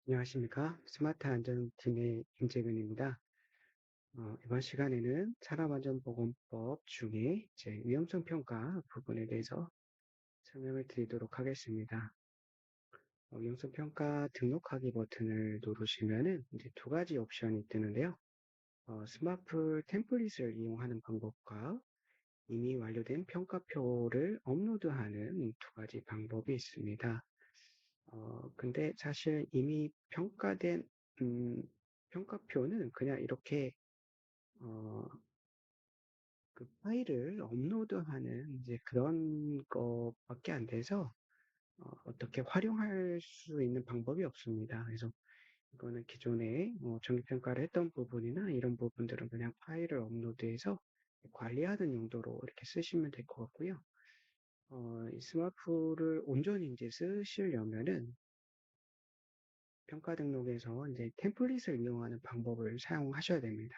안녕하십니까. 스마트 안전팀의 임재근입니다. 이번 시간에는 산업안전보건법 중에 위험성 평가 부분에 대해서 설명을 드리도록 하겠습니다. 위험성 평가 등록하기 버튼을 누르시면은 이제 두 가지 옵션이 뜨는데요. 스마트 템플릿을 이용하는 방법과 이미 완료된 평가표를 업로드하는 두 가지 방법이 있습니다. 근데 사실 이미 평가된 음, 평가표는 그냥 이렇게 어, 그 파일을 업로드하는 이제 그런 것밖에 안 돼서 떻게 활용할 수 있는 방법이 없습니다. 그래서 이거는 기존에 정기평가를 했던 부분이나 이런 부분들은 그냥 파일을 업로드해서 관리하는 용도로 이렇게 쓰시면 될 것 같고요. 이 스마프를 온전히 이제 쓰시려면은 평가 등록에서 이제 템플릿을 이용하는 방법을 사용하셔야 됩니다.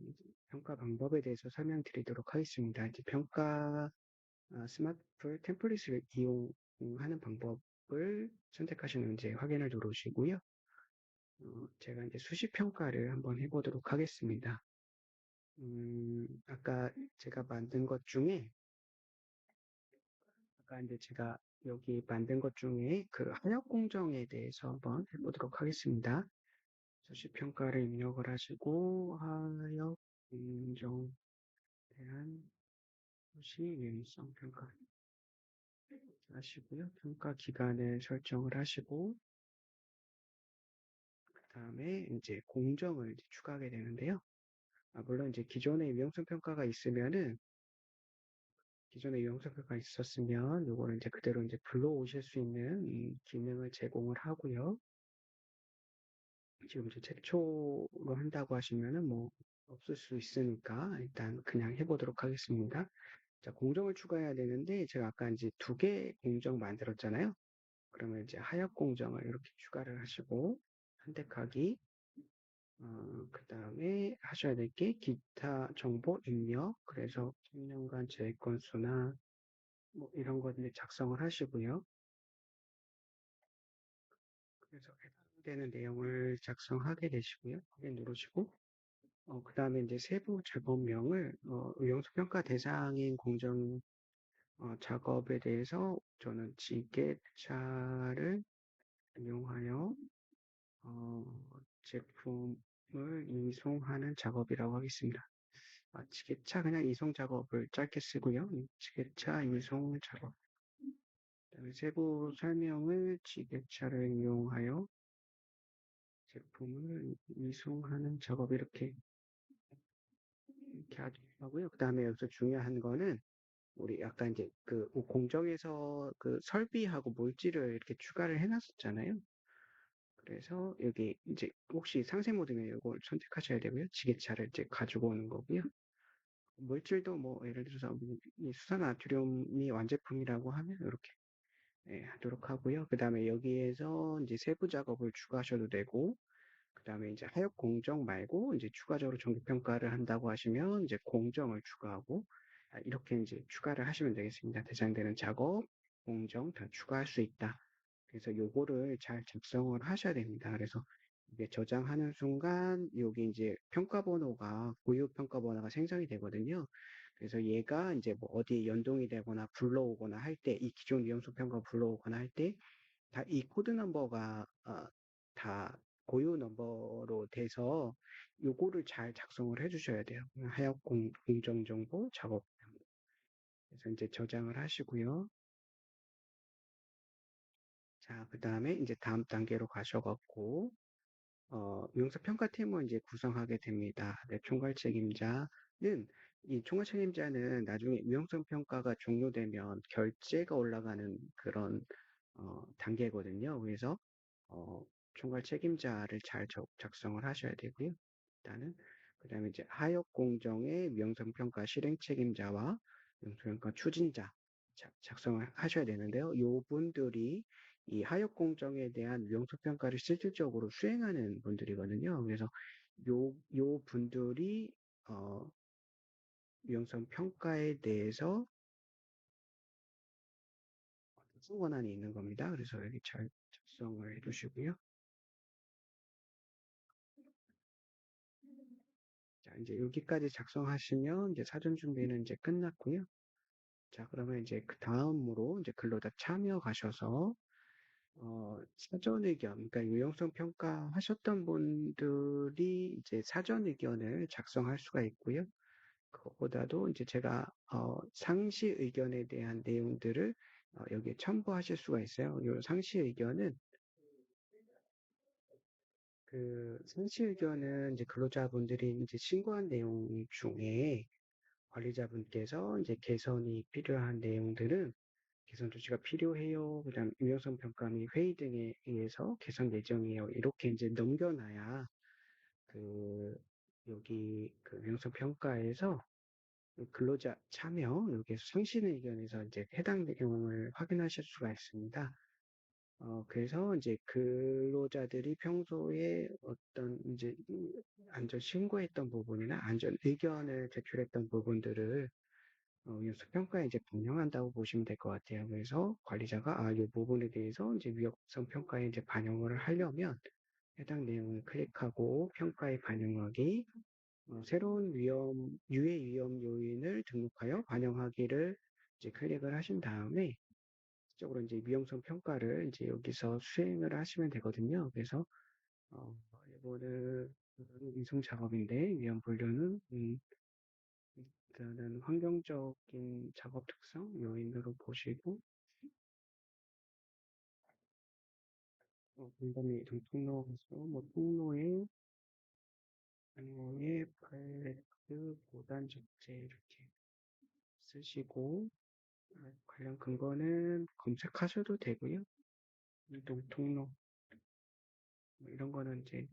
이제 평가 방법에 대해서 설명드리도록 하겠습니다. 이제 스마트 템플릿을 이용하는 방법을 선택하시는 이제 확인을 누르시고요. 제가 이제 수식 평가를 한번 해보도록 하겠습니다. 아까 제가 만든 것 중에 아까 이제 제가 여기 만든 것 중에 그 하역 공정에 대해서 한번 해보도록 하겠습니다. 수시평가를 입력을 하시고 하역 공정 대한 수시 유의성 평가 하시고요. 평가 기간을 설정을 하시고 그 다음에 이제 공정을 이제 추가하게 되는데요. 물론 이제 기존에 위험성 평가 있었으면 요거를 이제 그대로 이제 불러오실 수 있는 기능을 제공을 하고요. 지금 이제 최초로 한다고 하시면은 뭐 없을 수 있으니까 일단 그냥 해보도록 하겠습니다. 자, 공정을 추가해야 되는데 제가 아까 이제 두 개 공정 만들었잖아요. 그러면 이제 하역 공정을 이렇게 추가를 하시고 선택하기 그 다음에 하셔야 될 게 기타 정보 입력 그래서 10년간 재액 건수나 뭐 이런 것들 작성을 하시고요. 그래서 해당되는 내용을 작성하게 되시고요. 확인 누르시고 그 다음에 이제 세부 작업명을 의용수 평가 대상인 공정 작업에 대해서 저는 지게차를 이용하여 어, 제품을 이송하는 작업이라고 하겠습니다. 지게차 그냥 이송 작업을 짧게 쓰고요. 지게차 이송 작업. 그다음에 세부 설명을 지게차를 이용하여 제품을 이송하는 작업 이렇게 하고요. 그 다음에 여기서 중요한 거는 우리 약간 이제 그 공정에서 그 설비하고 물질을 이렇게 추가를 해놨었잖아요. 그래서 여기 이제 혹시 상세 모드면 이걸 선택하셔야 되고요. 지게차를 이제 가지고 오는 거고요. 물질도 뭐 예를 들어서 이 수산나트륨이 완제품이라고 하면 이렇게 하도록 하고요. 그 다음에 여기에서 이제 세부 작업을 추가하셔도 되고, 그 다음에 이제 하역 공정 말고 이제 추가적으로 정기 평가를 한다고 하시면 이제 공정을 추가하고 이렇게 이제 추가를 하시면 되겠습니다. 대상되는 작업, 공정 다 추가할 수 있다. 그래서 요거를 잘 작성을 하셔야 됩니다. 그래서 이게 저장하는 순간 여기 이제 평가 번호가 고유 평가 번호가 생성이 되거든요. 그래서 얘가 이제 뭐 어디 연동이 되거나 불러오거나 할 때 이 기존 위험성 평가 불러오거나 할 때 다 이 코드 넘버가 다 고유 넘버로 돼서 요거를 잘 작성을 해 주셔야 돼요. 하역 공정 정보 작업. 그래서 이제 저장을 하시고요. 자, 그 다음에 이제 다음 단계로 가셔갖고 용서 평가팀을 이제 구성하게 됩니다. 네, 총괄 책임자는 이 총괄 책임자는 나중에 유용성 평가가 종료되면 결제가 올라가는 그런 단계거든요. 그래서 어, 총괄 책임자를 잘 작성을 하셔야 되고요. 일단은 그다음에 이제 하역 공정의 유용성 평가 실행 책임자와 유용성 평가 추진자 작성을 하셔야 되는데요. 요 분들이 이 하역 공정에 대한 유용성 평가를 실질적으로 수행하는 분들이거든요. 그래서 요 분들이 어, 유용성 평가에 대해서 작성 권한이 있는 겁니다. 그래서 여기 잘 작성을 해두시고요. 자, 이제 여기까지 작성하시면 이제 사전 준비는 이제 끝났고요. 자, 그러면 이제 그 다음으로 이제 근로자 참여 가셔서 사전 의견, 그러니까 유용성 평가 하셨던 분들이 이제 사전 의견을 작성할 수가 있고요. 그것보다도 이제 제가 상시 의견에 대한 내용들을 여기에 첨부하실 수가 있어요. 이 상시 의견은 그 상시 의견은 이제 근로자분들이 이제 신고한 내용 중에 관리자분께서 이제 개선이 필요한 내용들은 개선 조치가 필요해요. 그다음 유연성 평가 및 회의 등에 의해서 개선 예정이에요. 이렇게 이제 넘겨놔야 그 여기 그 유연성 평가에서 근로자 참여 여기에서 상신 의견에서 이제 해당 내용을 확인하실 수가 있습니다. 그래서 이제 근로자들이 평소에 어떤 이제 안전 신고했던 부분이나 안전 의견을 제출했던 부분들을 연수 평가에 이제 반영한다고 보시면 될 것 같아요. 그래서 관리자가 이 부분에 대해서 이제 위협성 평가에 이제 반영을 하려면 해당 내용을 클릭하고 평가에 반영하기, 새로운 유해 위험 요인을 등록하여 반영하기를 이제 클릭을 하신 다음에 적으로 이제 위험성 평가를 이제 여기서 수행을 하시면 되거든요. 그래서 어, 이거는 위성 작업인데 위험 분류는 일단은 환경적인 작업 특성 요인으로 보시고 공범위 이동 통로에서 뭐 통로에 팔레트 보단 적재 이렇게 쓰시고 관련 근거는 검색하셔도 되고요. 이동 통로 뭐 이런 거는 이제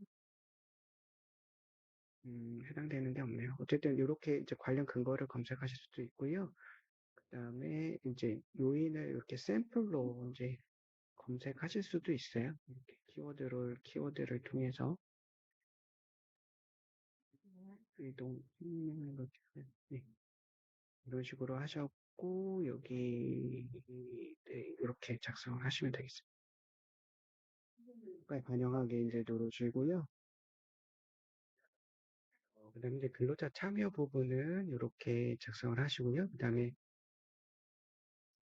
해당되는 게 없네요. 어쨌든 이렇게 이제 관련 근거를 검색하실 수도 있고요. 그다음에 이제 요인을 이렇게 샘플로 이제 검색하실 수도 있어요. 이렇게 키워드를 통해서 이동, 네, 이런 식으로 하셨고, 여기, 네, 이렇게 작성을 하시면 되겠습니다. 빨리 반영하기 이제 누르시고요. 그 다음에 이제 근로자 참여 부분은 이렇게 작성을 하시고요. 그 다음에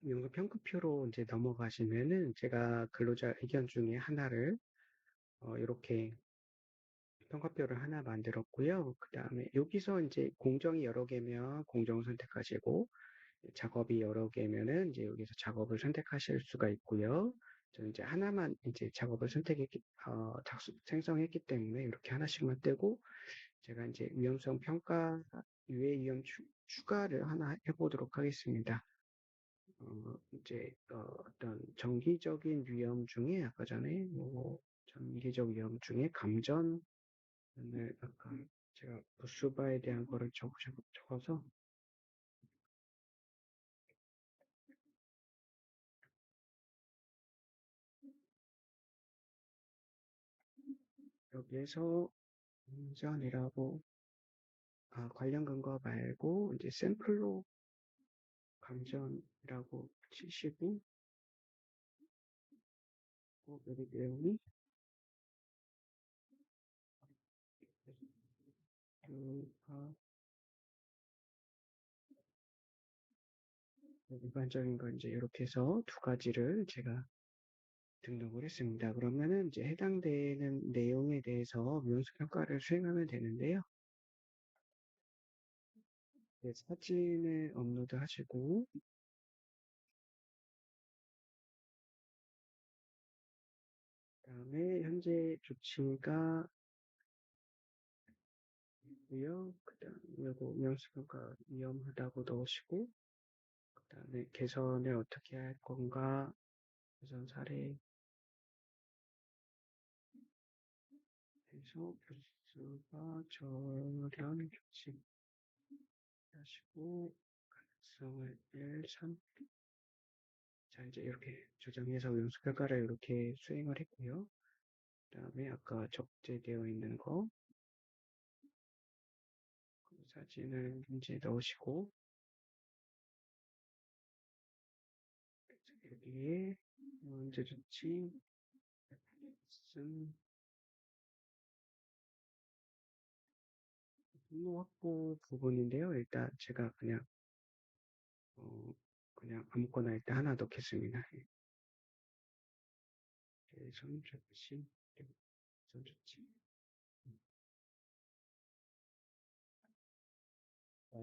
연금 평가표로 이제 넘어가시면은 제가 근로자 의견 중에 하나를 이렇게 평가표를 하나 만들었고요. 그 다음에 여기서 이제 공정이 여러 개면 공정을 선택하시고 작업이 여러 개면은 이제 여기서 작업을 선택하실 수가 있고요. 저는 이제 하나만 이제 작업을 생성했기 때문에 이렇게 하나씩만 떼고 제가 이제 위험성 평가 유해 위험 추가를 하나 해보도록 하겠습니다. 이제 어떤 정기적인 위험 중에 아까 전에 뭐 정기적 위험 중에 감전을 아까 제가 부수바에 대한 거를 적어서 여기에서 감전이라고 관련 근거 말고 이제 샘플로 감전이라고 치시고 여기 내용이 그 일반적인 거 이제 이렇게 해서 두 가지를 제가 등록을 했습니다. 그러면은 이제 해당되는 내용에 대해서 미온수 평가를 수행하면 되는데요. 네, 사진을 업로드 하시고 그다음에 현재 조치가 있고요. 그다음 요거 미온수 평가 위험하다고 넣으시고 그다음에 개선을 어떻게 할 건가 개선 사례 해서 교수가 저렴 규칙 하시고 가능성을 1, 3 자 이제 이렇게 조정해서 연수평가를 이렇게 수행을 했고요. 그 다음에 아까 적재되어 있는 거 그 사진을 이제 넣으시고 여기에 언제 좋지? 쓴 분노 확보 부분인데요. 일단 제가 어, 그냥 아무거나 일단 하나 넣겠습니다. 개선 조치, 개선 조치.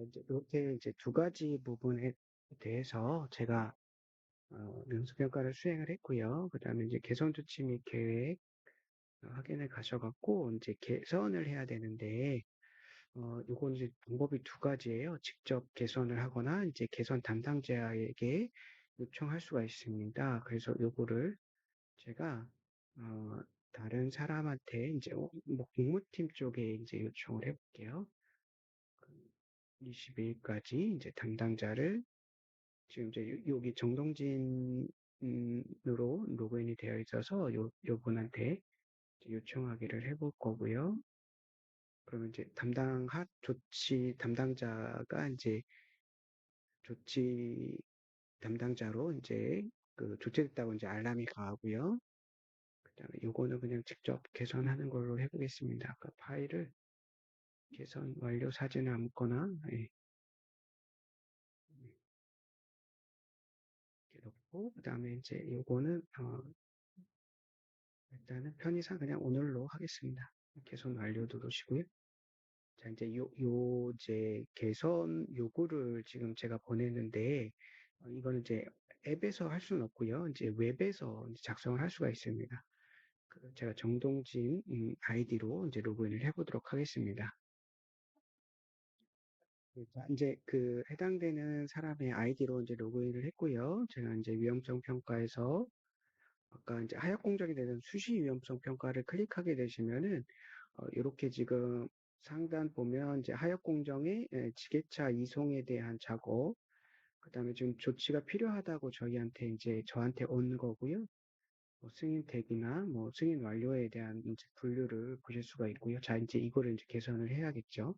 이제 이렇게 이제 두 가지 부분에 대해서 제가 능수평가를 수행을 했고요. 그 다음에 이제 개선 조치 및 계획 확인을 가셔갖고 이제 개선을 해야 되는데 요건 이제 방법이 두 가지예요. 직접 개선을 하거나 이제 개선 담당자에게 요청할 수가 있습니다. 그래서 요거를 제가 다른 사람한테 이제 뭐 공무팀 쪽에 이제 요청을 해볼게요. 22일까지 이제 담당자를 지금 이제 여기 정동진 으로 로그인이 되어 있어서 요분한테 요청하기를 해볼 거고요. 그러면 이제 조치 담당자가 이제 조치 담당자로 이제 그 조치됐다고 이제 알람이 가고요. 그다음에 요거는 그냥 직접 개선하는 걸로 해보겠습니다. 그 파일을 개선 완료 사진을 아무거나 이렇게 넣고 그다음에 이제 요거는 일단은 편의상 그냥 오늘로 하겠습니다. 개선 완료 누르시고요. 자, 이제 이제 개선 요구를 지금 제가 보냈는데, 이거는 이제 앱에서 할 수는 없고요. 이제 웹에서 이제 작성을 할 수가 있습니다. 제가 정동진 아이디로 이제 로그인을 해보도록 하겠습니다. 자, 이제 그 해당되는 사람의 아이디로 이제 로그인을 했고요. 제가 이제 위험성 평가에서 아까 이제 하역 공정이 되는 수시 위험성 평가를 클릭하게 되시면은 이렇게 지금 상단 보면 이제 하역 공정의 지게차 이송에 대한 작업, 그다음에 지금 조치가 필요하다고 저한테 온 거고요. 뭐 승인 대기나 뭐 승인 완료에 대한 이제 분류를 보실 수가 있고요. 자, 이제 이거를 이제 개선을 해야겠죠.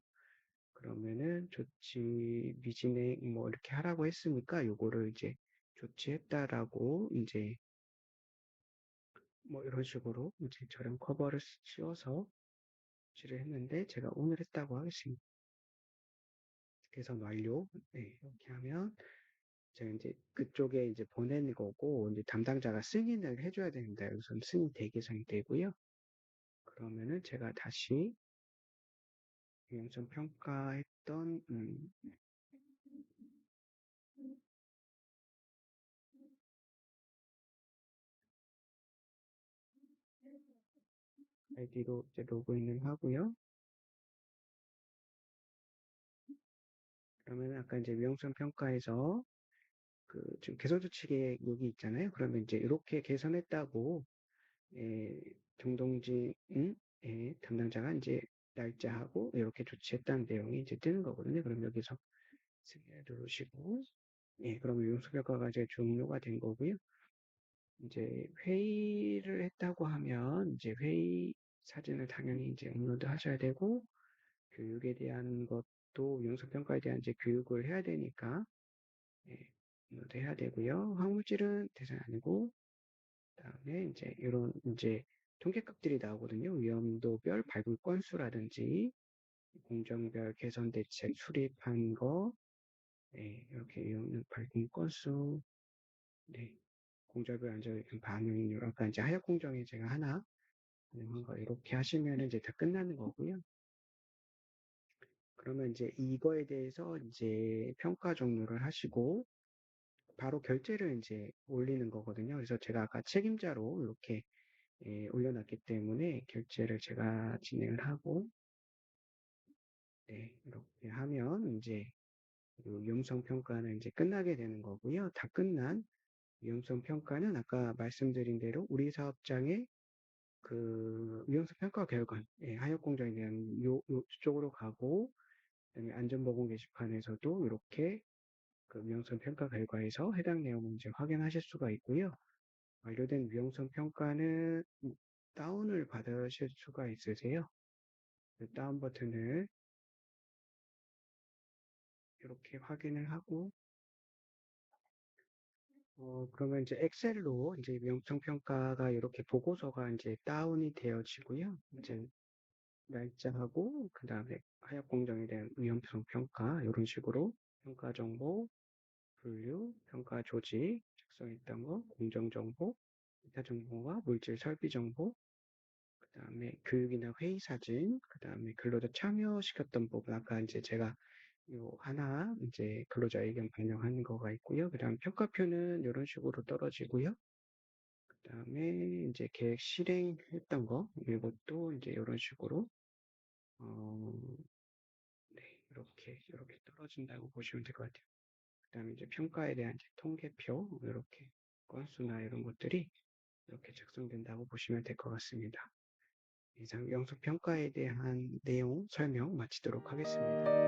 그러면은 조치 미진행 뭐 이렇게 하라고 했으니까 요거를 이제 조치했다라고 이제 뭐 이런 식으로 이제 저렴 커버를 씌워서 조치를 했는데 제가 오늘 했다고 하겠습니다. 개선 완료. 네, 이렇게 하면 제가 이제 그쪽에 이제 보내는 거고 이제 담당자가 승인을 해줘야 됩니다. 여기서는 승인 대기성이 되고요. 그러면은 제가 다시 유형성 평가했던 아이디로 이제 로그인을 하고요. 그러면 아까 이제 위험성 평가에서 그 지금 개선 조치계 여기 있잖아요. 그러면 이제 이렇게 개선했다고 예, 정동진 담당자가 이제 날짜하고 이렇게 조치했다는 내용이 이제 뜨는 거거든요. 그럼 여기서 승인을 누르시고 예, 그러면 용서 결과가 이제 종료가 된 거고요. 이제 회의를 했다고 하면 이제 회의 사진을 당연히 이제 업로드 하셔야 되고 교육에 대한 것도 용서 평가에 대한 이제 교육을 해야 되니까 예, 업로드 해야 되고요. 화물질은 대상 아니고 그다음에 이제 이런 이제 통계값들이 나오거든요. 위험도별 발굴 건수라든지 공정별 개선 대책 수립한 거, 네, 이렇게 위험 발굴 건수, 네, 공정별 안전 반응률, 아까 이제 하역 공정에 제가 하나 한 거 이렇게 하시면 이제 다 끝나는 거고요. 그러면 이제 이거에 대해서 이제 평가 종료를 하시고 바로 결제를 이제 올리는 거거든요. 그래서 제가 아까 책임자로 이렇게 올려놨기 때문에 결제를 제가 진행을 하고 네, 이렇게 하면 이제 위험성 평가는 이제 끝나게 되는 거고요. 다 끝난 위험성 평가는 아까 말씀드린 대로 우리 사업장의 그 위험성 평가 결과, 하역 공정에 대한 쪽으로 가고, 그다음에 안전보건 게시판에서도 이렇게 그 위험성 평가 결과에서 해당 내용을 이제 확인하실 수가 있고요. 완료된 위험성 평가는 다운을 받으실 수가 있으세요. 그 다운 버튼을 이렇게 확인을 하고 그러면 이제 엑셀로 이제 명성 평가가 이렇게 보고서가 이제 다운이 되어지고요. 이제 날짜하고 그다음에 하역 공정에 대한 위험성 평가 이런 식으로 평가 정보, 분류, 평가 조직, 작성했던 거, 공정 정보, 기타 정보와 물질 설비 정보, 그다음에 교육이나 회의 사진, 그다음에 근로자 참여시켰던 부분 아까 이제 제가 요 하나 이제 근로자 의견 반영한 거가 있고요. 그다음 평가표는 이런 식으로 떨어지고요. 그다음에 이제 계획 실행했던 거 이것도 이제 이런 식으로 어, 네, 이렇게 떨어진다고 보시면 될 것 같아요. 그다음에 이제 평가에 대한 이제 통계표 이렇게 건수나 이런 것들이 이렇게 작성된다고 보시면 될 것 같습니다. 이상 영수 평가에 대한 내용 설명 마치도록 하겠습니다.